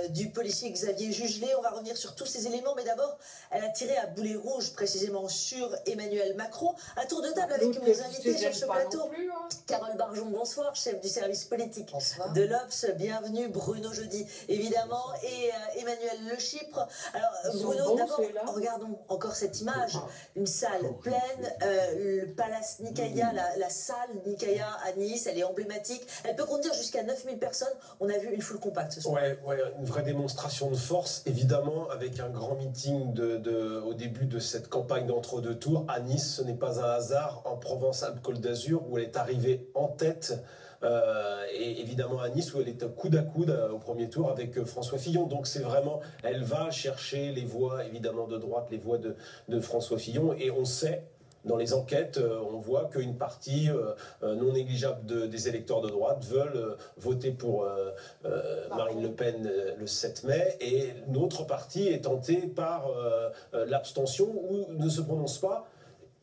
du policier Xavier Jugelé. On va revenir sur tous ces éléments, mais d'abord, elle a tiré à boulet rouge précisément sur Emmanuel Macron. Un tour de table avec mes invités sur ce plateau. Carole Barjon, bonsoir, chef du service politique de l'Obs. Bienvenue, Bruno Jeudi, évidemment, et Emmanuel Le Chypre. Alors, Bruno, d'abord, regardons encore cette image. Une salle pleine, le Palace Nicaïa, la salle Nicaïa à Nice, elle est emblématique. Elle peut contenir jusqu'à 9000 personnes. On a vu une foule compacte ce soir. Ouais, une vraie démonstration de force, évidemment, avec un grand meeting au début de cette campagne d'entre-deux tours. À Nice, ce n'est pas un hasard. En Provence-Alpes-Côte d'Azur, où elle est arrivée en tête. Et évidemment à Nice, où elle est coude à coude au premier tour avec François Fillon. Donc c'est vraiment, elle va chercher les voix évidemment de droite, les voix de François Fillon. Et on sait, dans les enquêtes, on voit qu'une partie non négligeable des électeurs de droite veulent voter pour Marine Le Pen le 7 mai. Et une autre partie est tentée par l'abstention ou ne se prononce pas.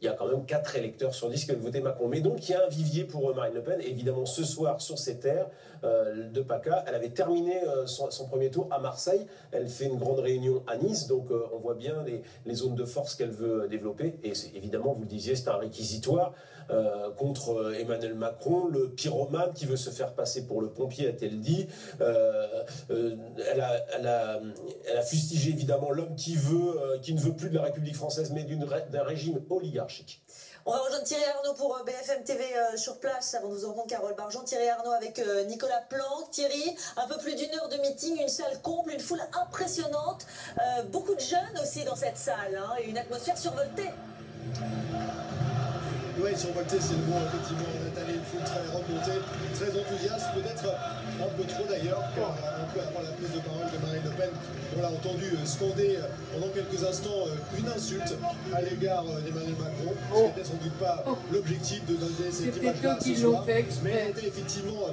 Il y a quand même 4 électeurs sur 10 qui veulent voter Macron. Mais donc, il y a un vivier pour Marine Le Pen. Et évidemment, ce soir, sur ces terres de PACA, elle avait terminé son premier tour à Marseille. Elle fait une grande réunion à Nice. Donc, on voit bien les zones de force qu'elle veut développer. Et évidemment, vous le disiez, c'est un réquisitoire contre Emmanuel Macron, le pyromane qui veut se faire passer pour le pompier, a-t-elle dit. Elle a fustigé, évidemment, l'homme qui ne veut plus de la République française, mais d'un régime oligarchique. On va rejoindre Thierry Arnaud pour BFM TV sur place, avant de vous entendre Carole Barjon. Thierry Arnaud avec Nicolas Planck. Thierry, un peu plus d'1 heure de meeting, une salle comble, une foule impressionnante. Beaucoup de jeunes aussi dans cette salle, hein, et une atmosphère survoltée. Oui, survolté, c'est le mot, effectivement. Nathalie, une foule très remontée, très enthousiaste, peut-être un peu trop d'ailleurs, car un peu avant la prise de parole de Marine Le Pen, on l'a entendu scander pendant quelques instants une insulte à l'égard d'Emmanuel Macron. Ce n'était sans doute pas l'objectif de donner cette image-là ce soir, mais elle était effectivement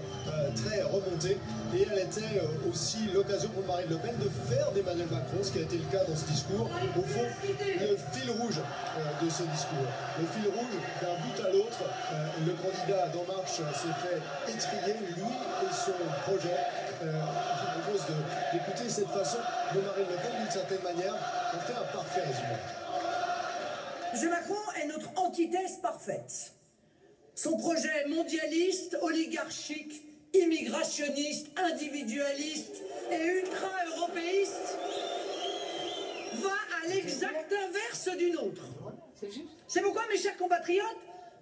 très remontée, et elle était aussi l'occasion pour Marine Le Pen de faire d'Emmanuel Macron, ce qui a été le cas dans ce discours, au fond, le fil rouge de ce discours. Le fil rouge d'un bout à l'autre, le candidat d'En Marche s'est fait étrier, lui et son projet. Je vous propose d'écouter cette façon de Marine Le Pen, d'une certaine manière. On fait un parfait résumé. M. Macron est notre antithèse parfaite. Son projet mondialiste, oligarchique, immigrationniste, individualiste et ultra-européiste va à l'exact inverse du nôtre. C'est pourquoi, mes chers compatriotes,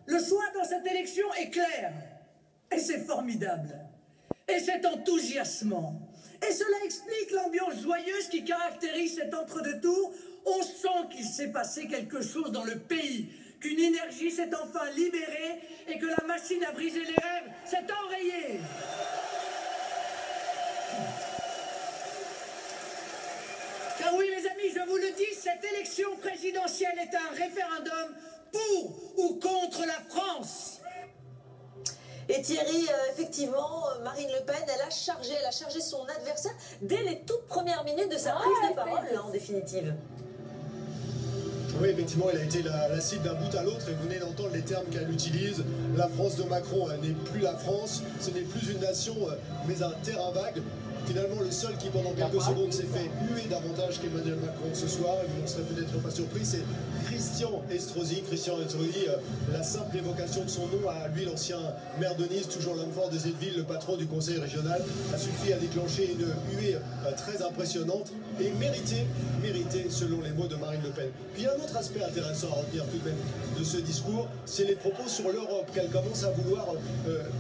le choix dans cette élection est clair. Et c'est formidable. Et c'est enthousiasmant. Et cela explique l'ambiance joyeuse qui caractérise cet entre-deux tours. On sent qu'il s'est passé quelque chose dans le pays, qu'une énergie s'est enfin libérée et que la machine à briser les rêves s'est enrayée. Car oui, mes amis, je vous le dis, cette élection présidentielle est un référendum pour ou contre la France. Et Thierry, effectivement, Marine Le Pen, elle a chargé son adversaire dès les toutes premières minutes de sa prise de parole, là, en définitive. Oui, effectivement, elle a été la cible d'un bout à l'autre, et vous venez d'entendre les termes qu'elle utilise. La France de Macron n'est plus la France, ce n'est plus une nation, mais un terrain vague. Finalement, le seul qui, pendant quelques secondes, s'est fait huer davantage qu'Emmanuel Macron ce soir, et vous n'en serez peut-être pas surpris, c'est Christian Estrosi. Christian Estrosi, la simple évocation de son nom à lui, l'ancien maire de Nice, toujours l'homme fort de cette ville, le patron du conseil régional, a suffi à déclencher une huée très impressionnante et méritée selon les mots de Marine Le Pen. Puis il y a un autre aspect intéressant à retenir tout de même de ce discours, c'est les propos sur l'Europe qu'elle commence à vouloir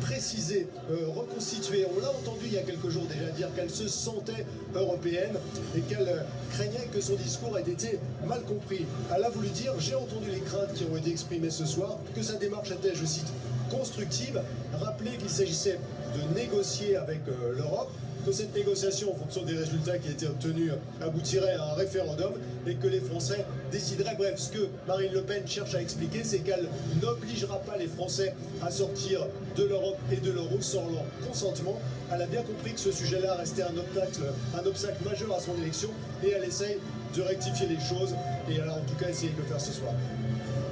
préciser, reconstituer. On l'a entendu il y a quelques jours déjà dire qu'elle se sentait européenne et qu'elle craignait que son discours ait été mal compris. Elle a voulu dire, j'ai entendu les craintes qui ont été exprimées ce soir, que sa démarche était, je cite, constructive, rappeler qu'il s'agissait de négocier avec l'Europe, que cette négociation, en fonction des résultats qui étaient obtenus, aboutirait à un référendum et que les Français décideraient. Bref, ce que Marine Le Pen cherche à expliquer, c'est qu'elle n'obligera pas les Français à sortir de l'Europe et de l'euro sans leur consentement. Elle a bien compris que ce sujet-là restait un obstacle majeur à son élection, et elle essaye de rectifier les choses, et elle a en tout cas essayé de le faire ce soir.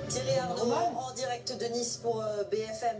Thierry Arnaud, en direct de Nice pour BFM.